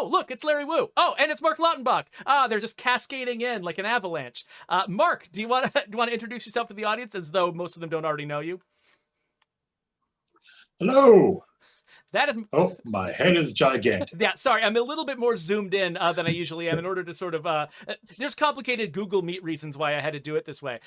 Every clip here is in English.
Oh, look, it's Larry Wu. Oh, and it's Mark Lautenbach. They're just cascading in like an avalanche. Mark, do you want to introduce yourself to the audience as though most of them don't already know you? Hello. That is, Oh, my head is gigantic. yeah, sorry, I'm a little bit more zoomed in than I usually am in order to sort of. There's complicated Google Meet reasons why I had to do it this way.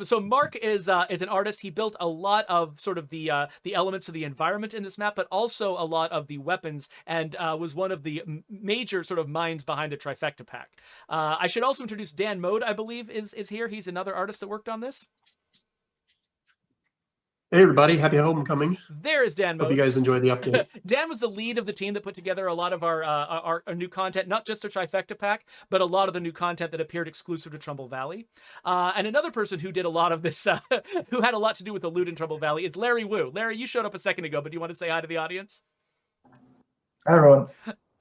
So Mark is an artist. He built a lot of sort of the elements of the environment in this map, but also a lot of the weapons, and was one of the major sort of minds behind the Trifecta Pack. I should also introduce Dan Mode, I believe, is here. He's another artist that worked on this. Hey everybody, happy homecoming. There is Dan Mode. Hope you guys enjoyed the update. Dan was the lead of the team that put together a lot of our new content, not just the Trifecta Pack, but a lot of the new content that appeared exclusive to Trumbull Valley. And another person who did a lot of this, who had a lot to do with the loot in Trumbull Valley, is Larry Wu. Larry, you showed up a second ago, but do you want to say hi to the audience? Hi, everyone.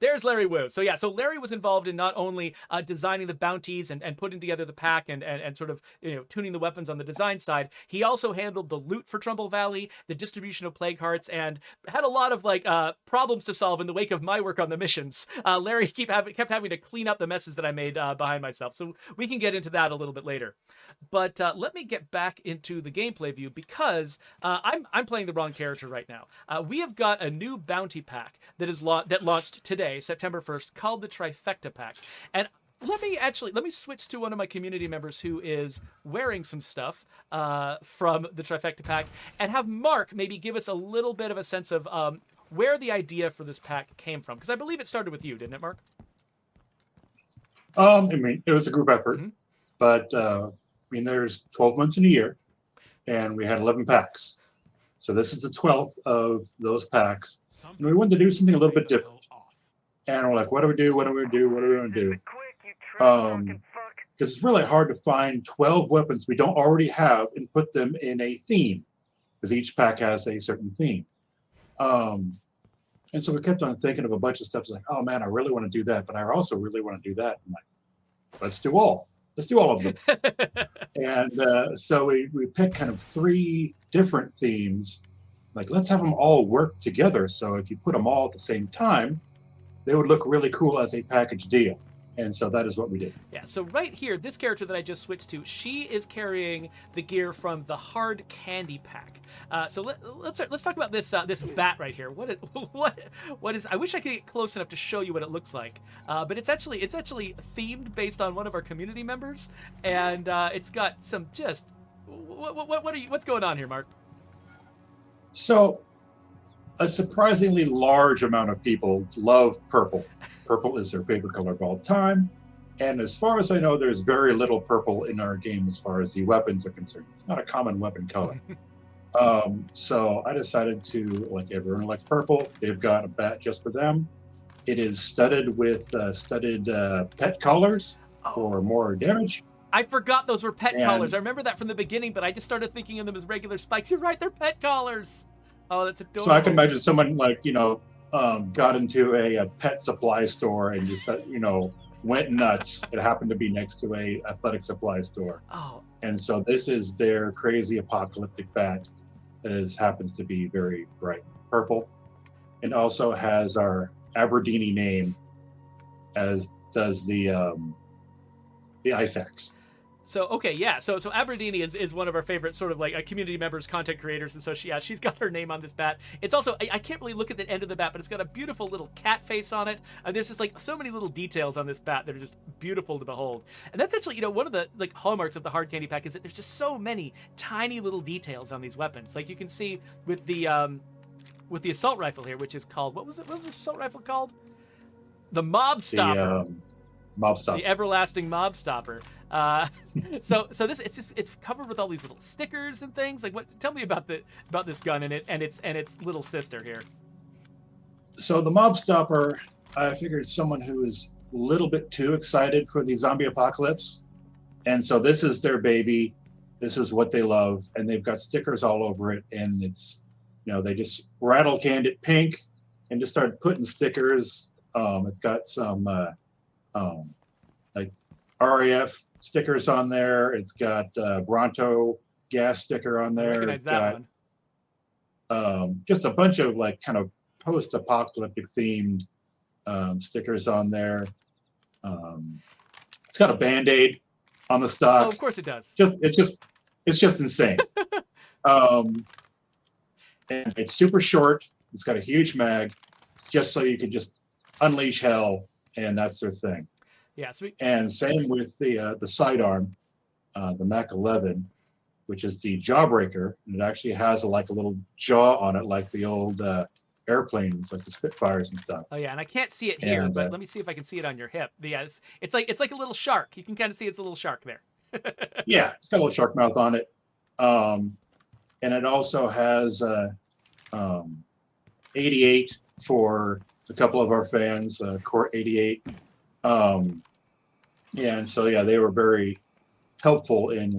There's Larry Wu. So yeah, so Larry was involved in not only designing the bounties and putting together the pack and sort of tuning the weapons on the design side. He also handled the loot for Trumbull Valley, the distribution of plague hearts, and had a lot of problems to solve in the wake of my work on the missions. Larry kept having to clean up the messes that I made behind myself. So we can get into that a little bit later. But let me get back into the gameplay view because I'm playing the wrong character right now. We have got a new bounty pack that launched today, September 1st, called the Trifecta Pack. And let me switch to one of my community members who is wearing some stuff from the Trifecta Pack and have Mark maybe give us a little bit of a sense of where the idea for this pack came from. Because I believe it started with you, didn't it, Mark? I mean, it was a group effort, but I mean, there's 12 months in a year, and we had 11 packs. So this is the 12th of those packs. And we wanted to do something a little bit different. And we're like, what do we do? What do we do? What are we going to do? Because it's really hard to find 12 weapons we don't already have and put them in a theme, because each pack has a certain theme. And so we kept on thinking of a bunch of stuff. It's like, oh man, I really want to do that, but I also really want to do that. I'm like, let's do all of them. And so we picked kind of 3 different themes. Like, let's have them all work together. So if you put them all at the same time, they would look really cool as a package deal. And so that is what we did. Yeah, so right here, this character that I just switched to, she is carrying the gear from the Hard Candy Pack. So let's talk about this this bat right here. What is? I wish I could get close enough to show you what it looks like. But it's actually themed based on one of our community members, and it's got some just what's going on here, Mark? So a surprisingly large amount of people love purple. Purple is their favorite color of all time. And as far as I know, there's very little purple in our game as far as the weapons are concerned. It's not a common weapon color. So I decided to, like everyone likes purple, they've got a bat just for them. It is studded with pet collars for more damage. I forgot those were pet collars. I remember that from the beginning, but I just started thinking of them as regular spikes. You're right, they're pet collars. Oh, that's adorable. So I can imagine someone got into a pet supply store and just went nuts. It happened to be next to a athletic supply store. Oh. And so this is their crazy apocalyptic bat that happens to be very bright purple, and also has our Aberdeen name, as does the ice axe. So okay, yeah. So Aberdeen is one of our favorite sort of like community members, content creators, and so she's got her name on this bat. It's also I can't really look at the end of the bat, but it's got a beautiful little cat face on it. And there's just like so many little details on this bat that are just beautiful to behold. And that's actually one of the like hallmarks of the Hard Candy Pack is that there's just so many tiny little details on these weapons. Like you can see with the assault rifle here, which is called what was the assault rifle called? The Mob Stopper. Mob Stopper. The everlasting Mob Stopper. So this it's covered with all these little stickers and things. Like tell me about this gun and its little sister here. So the Mob Stopper, I figured someone who is a little bit too excited for the zombie apocalypse, and so this is their baby. This is what they love, and they've got stickers all over it, and it's they just rattle canned it pink and just started putting stickers. It's got some like RAF stickers on there. It's got Bronto gas sticker on there. I recognize that one. Just a bunch of like kind of post-apocalyptic themed stickers on there. It's got a Band-Aid on the Oh, stock. of course it does. It's just insane. And it's super short. It's got a huge mag, just so you could just unleash hell, and that's their thing. Yeah. So And same with the sidearm, the Mac 11, which is the Jawbreaker, and it actually has a little jaw on it, like the old airplanes, like the Spitfires and stuff. oh yeah, and I can't see it here, And, but let me see if I can see it on your hip. Yeah, it's like a little shark. You can kind of see it's a little shark there. Yeah, it's got a little shark mouth on it, and it also has 88 for a couple of our fans, Court 88. And so yeah, they were very helpful in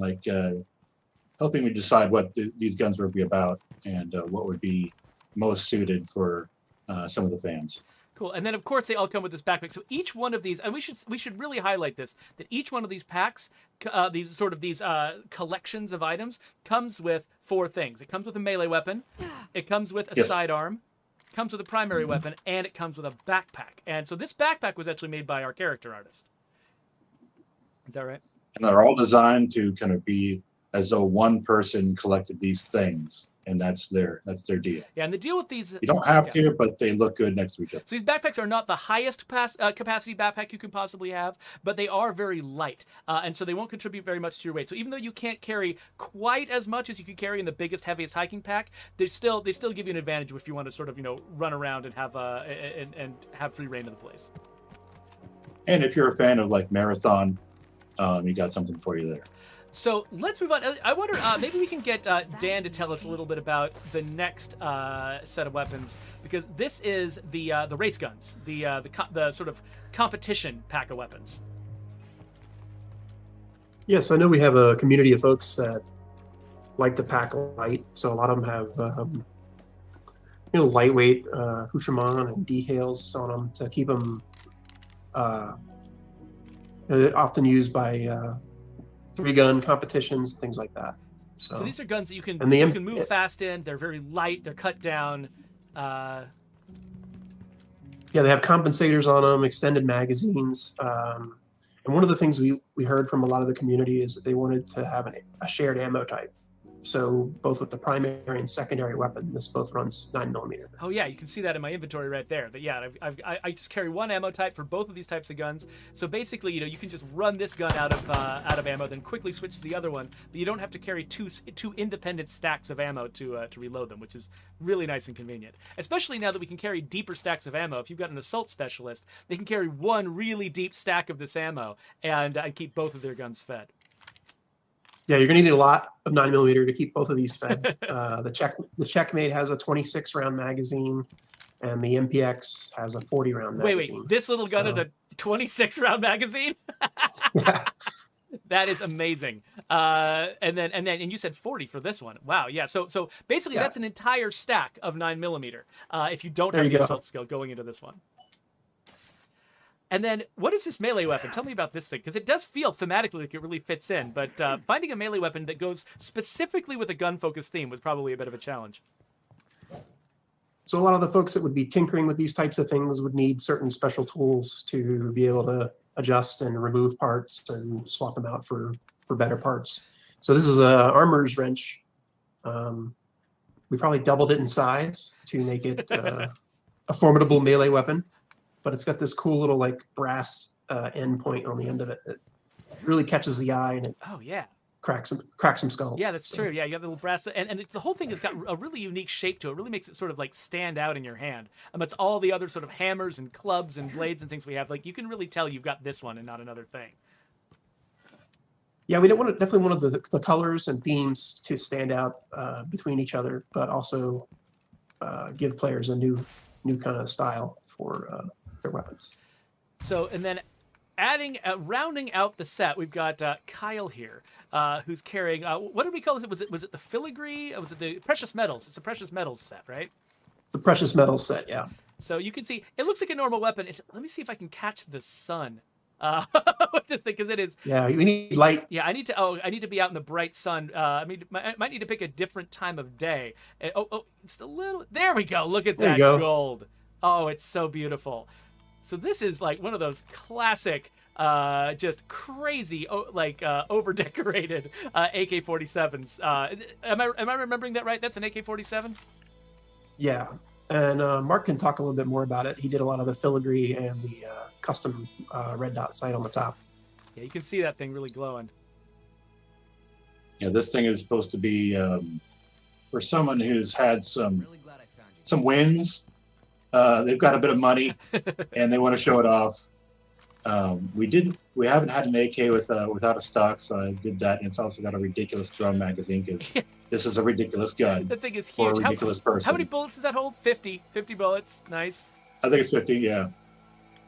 helping me decide what these guns would be about and what would be most suited for some of the fans. Cool. And then of course they all come with this backpack. So each one of these, and we should really highlight this, that each one of these packs, these collections of items, comes with 4 things. It comes with a melee weapon, it comes with a Yes. sidearm, comes with a primary weapon, and it comes with a backpack. And so this backpack was actually made by our character artist. Is that right? And they're all designed to kind of be as though one person collected these things, and that's their deal. Yeah, and the deal with these, You don't have yeah. to, but they look good next to each other. So these backpacks are not the highest capacity backpack you can possibly have, but they are very light, and so they won't contribute very much to your weight. So even though you can't carry quite as much as you could carry in the biggest, heaviest hiking pack, they still give you an advantage if you want to sort of run around and have and have free reign of the place. And if you're a fan of marathon, you got something for you there. So let's move on. I wonder, maybe we can get Dan to tell us a little bit about the next set of weapons, because this is the race guns, the sort of competition pack of weapons. Yes, I know we have a community of folks that like the pack light, so a lot of them have lightweight accoutrement and decals on them to keep them often used by 3-gun competitions, things like that. So these are guns that you can And the you can move fast in. They're very light. They're cut down. yeah, they have compensators on them, extended magazines. And one of the things we heard from a lot of the community is that they wanted to have a shared ammo type. So both with the primary and secondary weapon, this both runs 9mm. Oh yeah, you can see that in my inventory right there. That yeah, I just carry one ammo type for both of these types of guns. So basically, you can just run this gun out of ammo, then quickly switch to the other one. But you don't have to carry two independent stacks of ammo to reload them, which is really nice and convenient. Especially now that we can carry deeper stacks of ammo. If you've got an assault specialist, they can carry one really deep stack of this ammo and keep both of their guns fed. Yeah, you're going to need a lot of 9mm to keep both of these fed. The Checkmate has a 26-round magazine, and the MPX has a 40-round magazine. Wait, this little gun is a 26-round magazine? Yeah. That is amazing. And you said 40 for this one. Wow, yeah. So basically, Yeah. that's an entire stack of 9mm. If you don't There have you the go. assault skill going into this one. And then, what is this melee weapon? Tell me about this thing, because it does feel thematically like it really fits in. But finding a melee weapon that goes specifically with a gun-focused theme was probably a bit of a challenge. So a lot of the folks that would be tinkering with these types of things would need certain special tools to be able to adjust and remove parts and swap them out for better parts. So this is a armorer's wrench. We probably doubled it in size to make it a formidable melee weapon, but it's got this cool little brass end point on the end of it that really catches the eye, and it Oh, yeah. cracks some skulls. Yeah, that's So, true. Yeah, you have the little brass, and the whole thing has got a really unique shape to it. It really makes it sort of stand out in your hand. It's all the other sort of hammers and clubs and blades and things we have. You can really tell you've got this one and not another thing. Yeah, we definitely wanted the colors and themes to stand out between each other, but also give players a new kind of style for their weapons. So, and then rounding out the set, we've got Kyle here, who's carrying, what did we call it? Was it the filigree? Was it the precious metals? It's a precious metals set, right? The precious metals set, yeah. So you can see, it looks like a normal weapon. Let me see if I can catch the sun with this thing, because it is. Yeah, we need light. Yeah, I need to be out in the bright sun. I might need to pick a different time of day. Oh, just a little. There we go. Look at There you that go. gold. Oh, it's so beautiful. So this is like one of those classic, just crazy, over decorated AK-47s. Am I remembering that right? That's an AK-47. Yeah, and Mark can talk a little bit more about it. He did a lot of the filigree and the custom red dot sight on the top. Yeah, you can see that thing really glowing. Yeah, this thing is supposed to be for someone who's had some wins. They've got a bit of money and they want to show it off. We haven't had an AK without a stock, so I did that. And it's also got a ridiculous drum magazine because this is a ridiculous gun. That thing is For huge. a ridiculous person. How many bullets does that hold? 50 bullets. Nice. I think it's 50, yeah.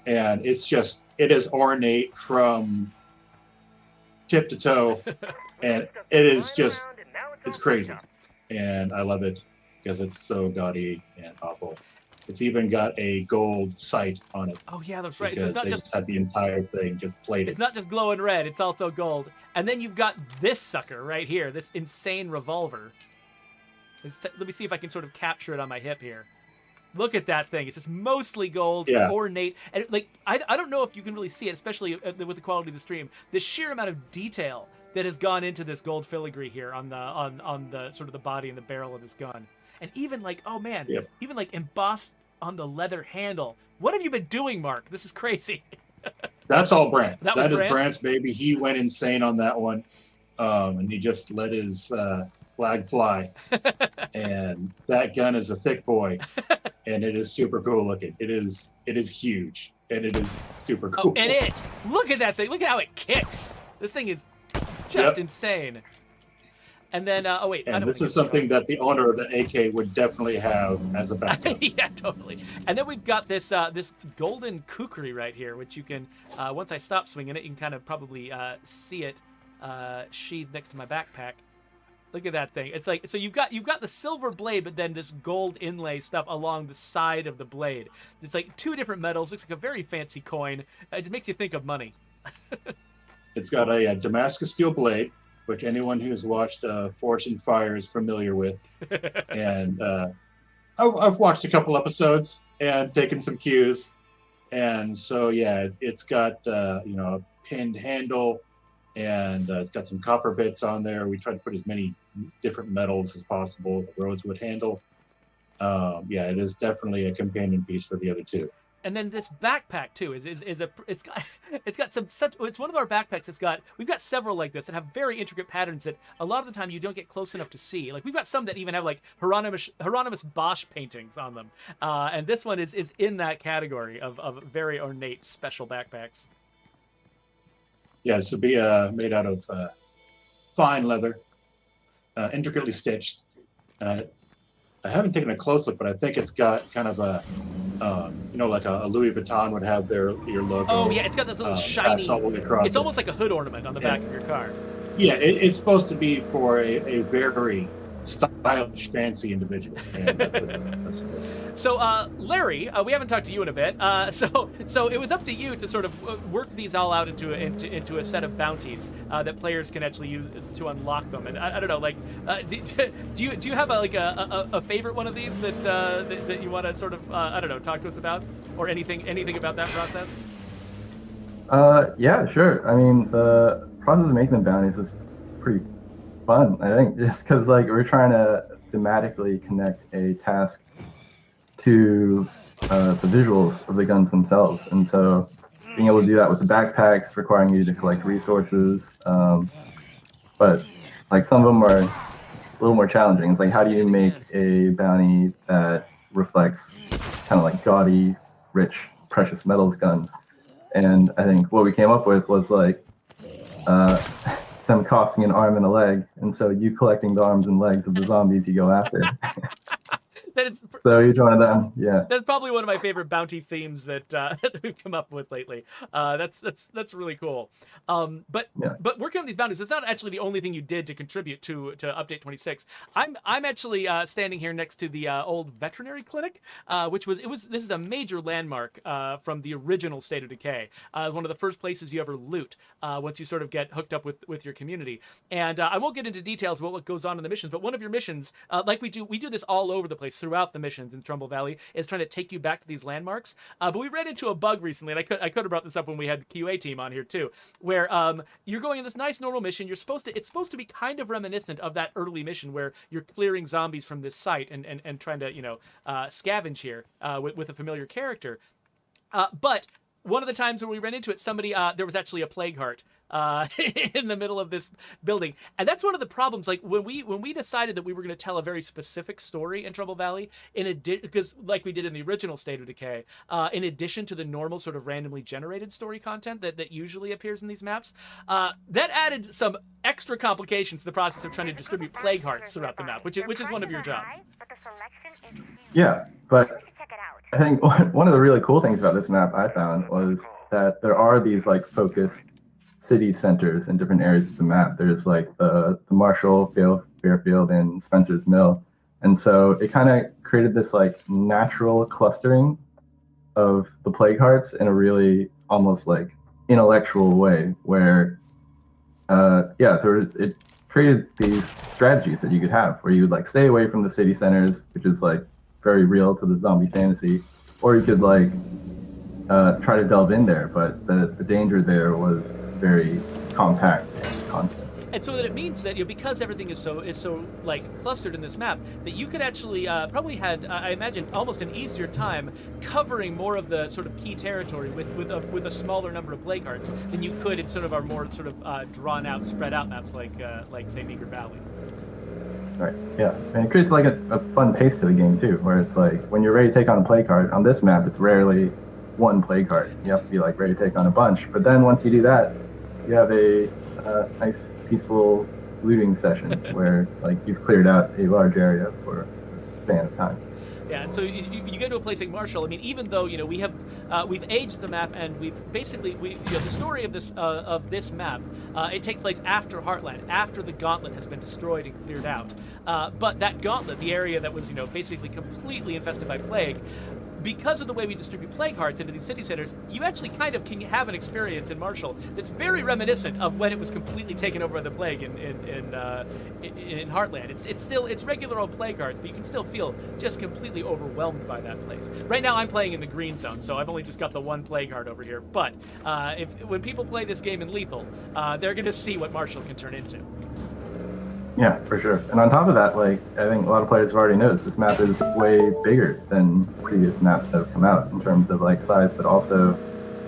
And it is ornate from tip to toe, and it is it's crazy. And I love it because it's so gaudy and awful. It's even got a gold sight on it. Oh yeah, that's right. So Because it's not they just had the entire thing just plated. It's not just glowing red, it's also gold. And then you've got this sucker right here, this insane revolver. Let me see if I can sort of capture it on my hip here. Look at that thing. It's just mostly gold, ornate. And like, I don't know if you can really see it, especially with the quality of the stream. The sheer amount of detail that has gone into this gold filigree here on the sort of the body and the barrel of this gun. And even like, oh man, even like embossed on the leather handle. What have you been doing, Mark? This is crazy. That's all Brant. That is Brant? Brant's baby. He went insane on that one. And he just let his flag fly. And that gun is a thick boy. And it is super cool looking. It is huge. And it is super cool. Oh, and look at that thing. Look at how it kicks. This thing is just insane. And then, oh wait. And this is something that the owner of the AK would definitely have as a backup. Yeah, totally. And then we've got this this golden kukri right here, which you can, once I stop swinging it, you can kind of probably see it sheathed next to my backpack. Look at that thing. It's like, so you've got the silver blade, but then this gold inlay stuff along the side of the blade. It's like two different metals. Looks like a very fancy coin. It just makes you think of money. It's got a Damascus steel blade, which anyone who's watched Forged in Fire is familiar with. And I've watched a couple episodes and taken some cues. And so, yeah, it's got, a pinned handle, and it's got some copper bits on there. We tried to put as many different metals as possible with a rosewood handle. Yeah, it is definitely a companion piece for the other two. And then this backpack too it's one of our backpacks we've got several like this that have very intricate patterns that a lot of the time you don't get close enough to see. Like we've got some that even have like Hieronymus Bosch paintings on them. And this one is in that category of very ornate special backpacks. Yeah, this would be made out of fine leather, intricately stitched. I haven't taken a close look, but I think it's got kind of a, like a Louis Vuitton would have your logo. Oh yeah, it's got this little shiny. All the way across it's almost like a hood ornament on the back of your car. Yeah, it's supposed to be for a very stylish, fancy individual. And that's it. So, Larry, we haven't talked to you in a bit. So it was up to you to sort of work these all out into a set of bounties that players can actually use to unlock them. And I don't know, like, do you have a favorite one of these that you want to sort of talk to us about, or anything about that process? Yeah, sure. I mean, the process of making the bounties is pretty fun, I think, just because like we're trying to thematically connect a task to the visuals of the guns themselves, and so being able to do that with the backpacks, requiring you to collect resources, but like some of them are a little more challenging. It's like, how do you make a bounty that reflects kind of like gaudy, rich, precious metals guns? And I think what we came up with was like them costing an arm and a leg, and so you collecting the arms and legs of the zombies you go after. So you're one of them, yeah. That's probably one of my favorite bounty themes that we've come up with lately. That's really cool. But working on these bounties, it's not actually the only thing you did to contribute to Update 26. I'm actually standing here next to the old veterinary clinic, this is a major landmark from the original State of Decay. One of the first places you ever loot once you sort of get hooked up with your community. And I won't get into details about what goes on in the missions, but one of your missions, like we do this all over the place throughout throughout the missions in Trumbull Valley is trying to take you back to these landmarks. But we ran into a bug recently, and I could have brought this up when we had the QA team on here too, where you're going in this nice normal mission. It's supposed to be kind of reminiscent of that early mission where you're clearing zombies from this site and trying to scavenge here with a familiar character. But one of the times when we ran into it, there was actually a plague heart in the middle of this building, and that's one of the problems. Like when we decided that we were going to tell a very specific story in Trumbull Valley, because like we did in the original State of Decay, in addition to the normal sort of randomly generated story content that usually appears in these maps, that added some extra complications to the process of trying to distribute plague hearts throughout the map, which is one of your jobs. Yeah, but I think one of the really cool things about this map I found was that there are these like focused city centers in different areas of the map. There's like the Marshall, Fairfield, and Spencer's Mill. And so it kind of created this like natural clustering of the plague hearts in a really almost like intellectual way where, it created these strategies that you could have where you would like stay away from the city centers, which is like very real to the zombie fantasy, or you could like try to delve in there, but the danger there was very compact and constant. And so that it means that because everything is so like clustered in this map, that you could actually probably had I imagine almost an easier time covering more of the sort of key territory with a smaller number of plague hearts than you could in sort of our more sort of drawn out, spread out maps like say Meager Valley. Right. Yeah, and it creates like a fun pace to the game too, where it's like when you're ready to take on a plague heart on this map, it's rarely one plague heart. You have to be like ready to take on a bunch. But then once you do that, you have a nice peaceful looting session where like you've cleared out a large area for a span of time. Yeah, and so you go to a place like Marshall. I mean, even though we've aged the map and we've basically the story of this map, it takes place after Heartland, after the Gauntlet has been destroyed and cleared out. But that Gauntlet, the area that was basically completely infested by plague, because of the way we distribute plague hearts into these city centers, you actually kind of can have an experience in Marshall that's very reminiscent of when it was completely taken over by the plague in Heartland. It's regular old plague hearts, but you can still feel just completely overwhelmed by that place. Right now, I'm playing in the green zone, so I've only just got the one plague heart over here. But when people play this game in Lethal, they're going to see what Marshall can turn into. Yeah, for sure. And on top of that, like I think a lot of players have already noticed, this map is way bigger than previous maps that have come out in terms of like size, but also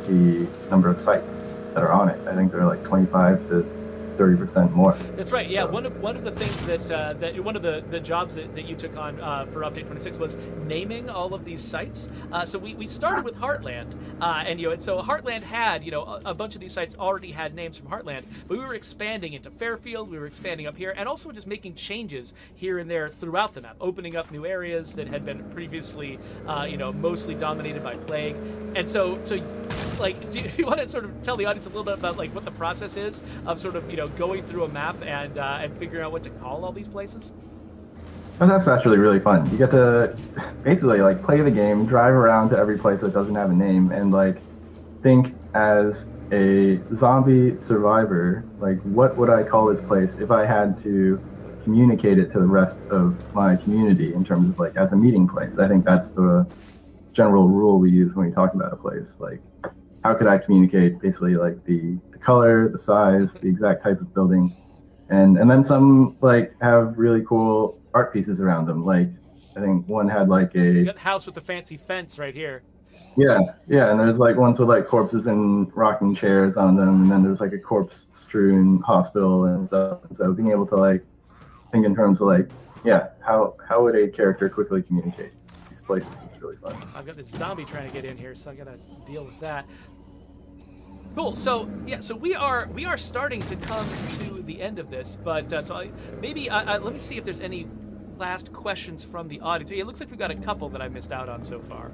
the number of sites that are on it. I think they're like 25 to 30% more. That's right. Yeah, one of the things that one of the jobs that you took on for Update 26 was naming all of these sites. So we started with Heartland, and so Heartland had a bunch of these sites already had names from Heartland, but we were expanding into Fairfield, we were expanding up here, and also just making changes here and there throughout the map, opening up new areas that had been previously mostly dominated by plague. And so like, do you want to sort of tell the audience a little bit about like what the process is of sort of going through a map and figuring out what to call all these places? Well, that's actually really fun. You get to basically like play the game, drive around to every place that doesn't have a name, and like think as a zombie survivor, like what would I call this place if I had to communicate it to the rest of my community in terms of like as a meeting place. I think that's the general rule we use when we talk about a place. Like, how could I communicate basically like the color, the size, the exact type of building, and then some like have really cool art pieces around them. Like I think one had like you got the house with the fancy fence right here. Yeah, and there's like ones with like corpses and rocking chairs on them, and then there's like a corpse-strewn hospital and stuff. So being able to like think in terms of like, how would a character quickly communicate these places is really fun. I've got this zombie trying to get in here, so I gotta deal with that. Cool. So we are starting to come to the end of this, but let me see if there's any last questions from the audience. It looks like we've got a couple that I missed out on so far.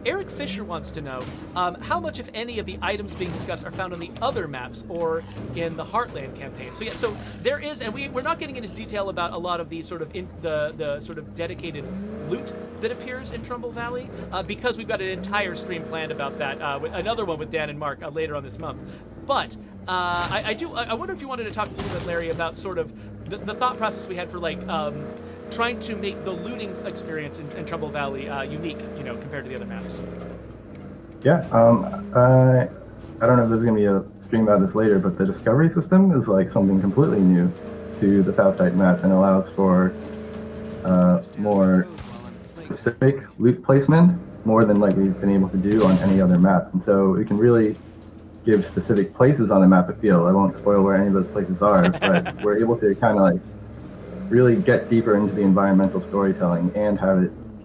Eric Fisher wants to know how much, if any, of the items being discussed are found on the other maps or in the Heartland campaign. So there is, and we're not getting into detail about a lot of the sort of the sort of dedicated loot that appears in Trumbull Valley because we've got an entire stream planned about that. Another one with Dan and Mark later on this month. But I wonder if you wanted to talk a little bit, Larry, about sort of the thought process we had for like trying to make the looting experience in Trumbull Valley unique, compared to the other maps. Yeah, I don't know if there's gonna be a stream about this later, but the discovery system is like something completely new to the Faustite map and allows for more specific loot placement, more than like we've been able to do on any other map. And so we can really give specific places on the map a feel. I won't spoil where any of those places are, but we're able to kind of like really get deeper into the environmental storytelling and have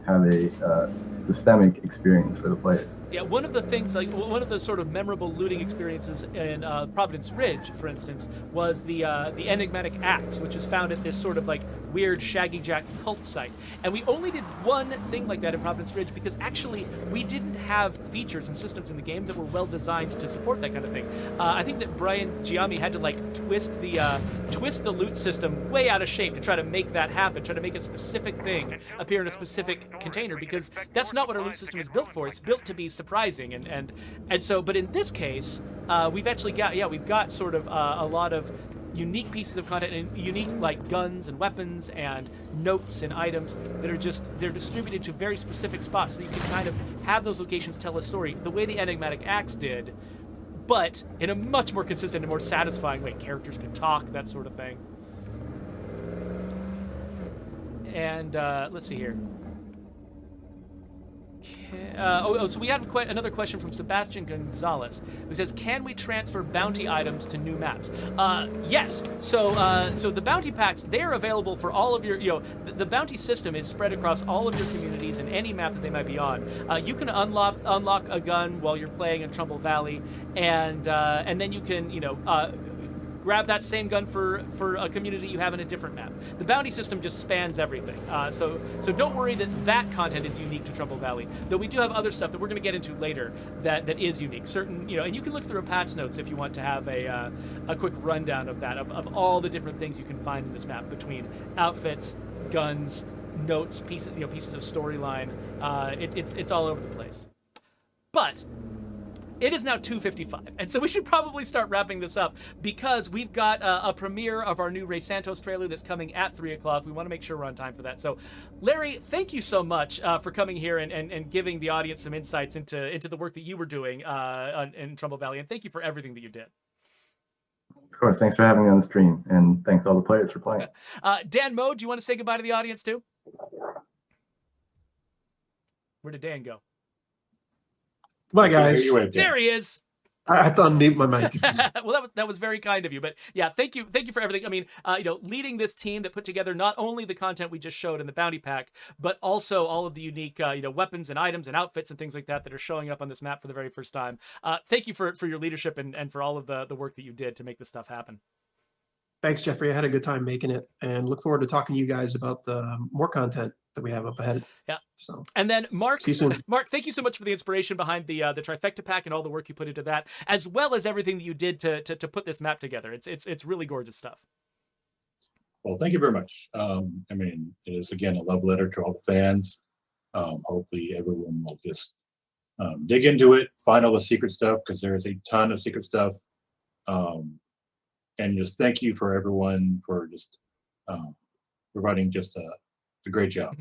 a systemic experience for the players. Yeah, one of the things, like one of the sort of memorable looting experiences in Providence Ridge, for instance, was the enigmatic axe, which was found at this sort of like weird Shaggy Jack cult site. And we only did one thing like that in Providence Ridge because actually we didn't have features and systems in the game that were well designed to support that kind of thing. I think that Brian Giammi had to like twist the loot system way out of shape to try to make that happen, try to make a specific thing appear in a specific container, because that's not what our loot system is built for. It's built to be surprising, and so, but in this case, we've actually got sort of a lot of unique pieces of content and unique like guns and weapons and notes and items that are they're distributed to very specific spots, so you can kind of have those locations tell a story the way the enigmatic axe did, but in a much more consistent and more satisfying way. Characters can talk, that sort of thing. And let's see here. So we had another question from Sebastian Gonzalez, who says, "Can we transfer bounty items to new maps?" Yes. So the bounty packs, they are available for all of your, the bounty system is spread across all of your communities and any map that they might be on. You can unlock a gun while you're playing in Trumbull Valley, and then you can, grab that same gun for a community you have in a different map. The bounty system just spans everything. So don't worry that content is unique to Trumbull Valley, though we do have other stuff that we're going to get into later that is unique. Certain, and you can look through patch notes if you want to have a quick rundown of that, of all the different things you can find in this map, between outfits, guns, notes, pieces of storyline. It's all over the place. But it is now 2:55, and so we should probably start wrapping this up, because we've got a premiere of our new Ray Santos trailer that's coming at 3 o'clock. We want to make sure we're on time for that. So, Larry, thank you so much for coming here and giving the audience some insights into the work that you were doing in Trumbull Valley, and thank you for everything that you did. Of course, thanks for having me on the stream, and thanks to all the players for playing. Dan Moe, do you want to say goodbye to the audience too? Where did Dan go? Bye, guys. There he is. I have to unmute my mic. Well, that was very kind of you. But yeah, thank you for everything. I mean, leading this team that put together not only the content we just showed in the bounty pack, but also all of the unique, weapons and items and outfits and things like that are showing up on this map for the very first time. Thank you for your leadership and for all of the work that you did to make this stuff happen. Thanks, Geoffrey. I had a good time making it, and look forward to talking to you guys about the more content that we have up ahead. Yeah. So, and then Mark, see you soon. Mark, thank you so much for the inspiration behind the Trifecta Pack and all the work you put into that, as well as everything that you did to put this map together. It's really gorgeous stuff. Well, thank you very much. I mean, it is again a love letter to all the fans. Hopefully, everyone will just dig into it, find all the secret stuff, because there is a ton of secret stuff. And just thank you for everyone for just providing just a great job.